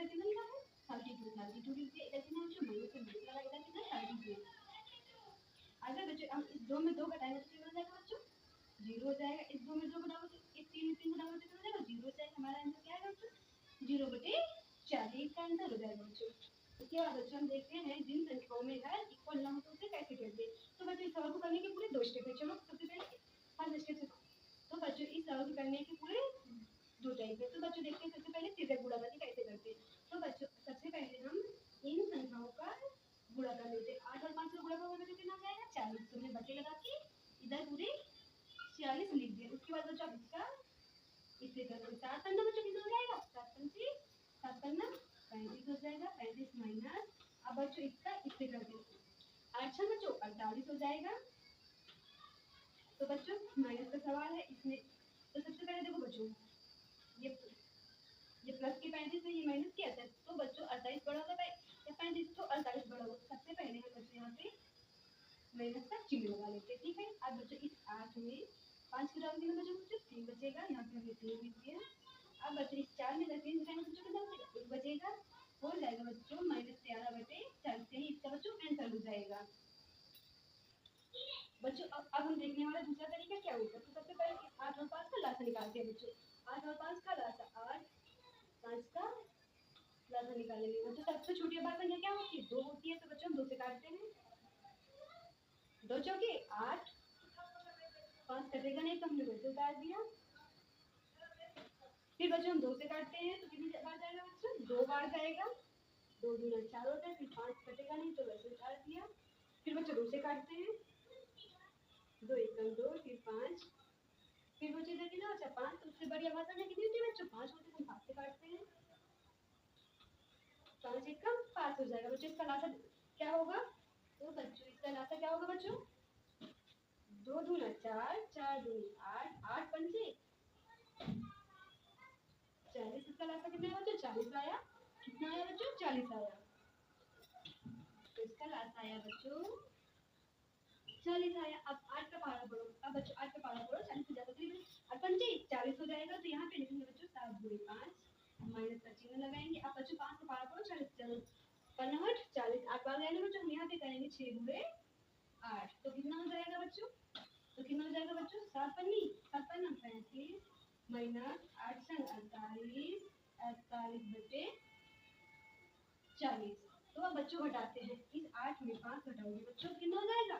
इधर कितना लिखा है 32 लिखिए, इधर कितना बच्चों माइनस में माइनस लगा, इधर कितना 32। अगर बच्चों हम इस 2 में 2 घटाएंगे तो कितना हो जाएगा बच्चों 0 हो जाएगा। इस 2 में 2 घटाओगे तो इस 3 में 3 घटाओगे तो कितना हो जाएगा 0 हो जाएगा। हमारा आंसर क्या है बच्चों 0/40 का आंसर हो जाएगा बच्चों। उसके बाद बच्चों हम देखते हैं जिन संख्याओं में हर इक्वल ना हो तो उसे कैसे करते हैं। तो बच्चों इस सवाल को करने के पूरे 2 स्टेप है। चलो सबसे पहले फर्स्ट स्टेप से तो बच्चों इस सवाल को करने के पूरे 2 टाइप है। तो बच्चों देखते हैं सबसे पहले तिर्यक गुणाकारी कैसे करते हैं। तो बच्चों सबसे पहले हम इन संख्याओं का गुणा कर लेते हैं। 8 और 5 का गुणा करोगे तो कितना हो जाएगा 40। तो हमने बटे लगा के इधर पूरे 46 लिख दिया। उसके बाद बच्चों इसका इससे करोगे 7 पन्ना बच्चों कितना हो जाएगा 7 पंचे 7 पन्ना 35 हो जाएगा। 35 माइनस अब बच्चों इसका इससे कर देंगे। अच्छा बच्चों 48 हो जाएगा। तो बच्चों माइनस का सवाल है इसमें। तो सबसे पहले देखो बच्चों ये प्लस के 35 है, ये माइनस किया था। तो बच्चों 48 बड़ा होगा या 35 तो 48 बड़ा होगा। सबसे पहले हम बच्चों यहाँ पे माइनस का चिन्ह लगा लेते हैं। ठीक है। अब बच्चों इस 8 में 5 के डाल देंगे बच्चों 3 बचेगा। यहाँ पे हमने 3 लिख दिया। अब बच्चों इस 4 में 3 घटाएंगे बच्चों कितना बचेगा 1 बचेगा। हो जाएगा बच्चों -13/40 से ही इसका बच्चों आंसर हो जाएगा। बच्चों अब हम देखने वाला दूसरा तरीका क्या होगा। तो सबसे पहले इस 8 और 5 का लासा निकालते हैं बच्चों। 8 और 5 का लासा 8 5 का लासा निकालेंगे बच्चों। सबसे छोटी बात संख्या क्या होती है 2 होती है। तो बच्चों हम 2 से काटते हैं। 2 चौके 8 5 कटेगा नहीं तो हमने वैसे उतार दिया। फिर बच्चों हम 2 से काटते हैं तो कितनी बार जाएगा बच्चों 2 बार जाएगा। 2 दूना 4 होता है। फिर 5 कटेगा नहीं तो वैसे उतार दिया। फिर बच्चों 2 से काटते हैं 2 एकम 2 फिर 5 फिर बच्चों इधर कितना बचा 5। तो उससे बड़ी आवाज में कितनी होती है बच्चों 5 होती है। तो हम 5 से काटते हैं 5 एकम 5 हो जाएगा बच्चों। इसका लासा क्या होगा। तो बच्चों इसका लासा क्या होगा बच्चों 2 दूना 4 4 दूनी 8 8 पंचे 40। इसका लासा कितना है बच्चों 40 आया। कितना आया बच्चों 40 आया। तो इसका लासा आया बच्चों 40 आया। अब 8 का पारा पढ़ो। अब बच्चों 8 का पारा पढ़ो 40 से ज्यादा करीब 8 पंचे 40 हो जाएगा। तो यहाँ पे लिखेंगे बच्चों 7 दूनी 5 माइनस का चिन्ह लगाएंगे। अब बच्चों 5 का पारा पढ़ो 40 चलो 55 40 8 बार जाएंगे बच्चों। हम यहाँ पे करेंगे 6 गुणे 8 तो कितना हो जाएगा बच्चों। तो कितना हो जाएगा बच्चों 7 पन्नी 7 पन्ना 35 माइनस 8 संग 48 48 बटे 40। तो अब बच्चों घटाते हैं। इस 8 में 5 घटाओगे बच्चों कितना हो जाएगा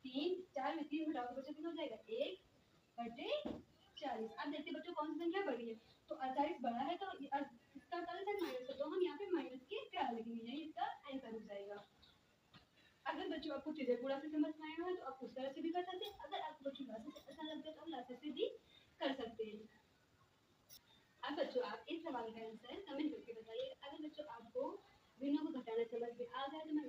3 4 में 3 घटाओगे बच्चों कितना हो जाएगा 1/40। अब देखते बच्चों कौन सी संख्या बड़ी है। तो 48 बड़ा है तो इसका 48 है माइनस का। तो हम यहाँ पे माइनस के क्या लिखेंगे यही इसका आंसर हो जाएगा। अगर बच्चों आपको चीजें पूरा से समझ में आया हो तो आप उस तरह से भी कर सकते हैं। अगर आपको बच्चों लासा से अच्छा लगता है तो आप लासा से भी कर सकते हैं। अब बच्चों आप इस सवाल का आंसर कमेंट करके बताइए। अगर बच्चों आपको भिन्नों को घटाना समझ में आ गया तो मैं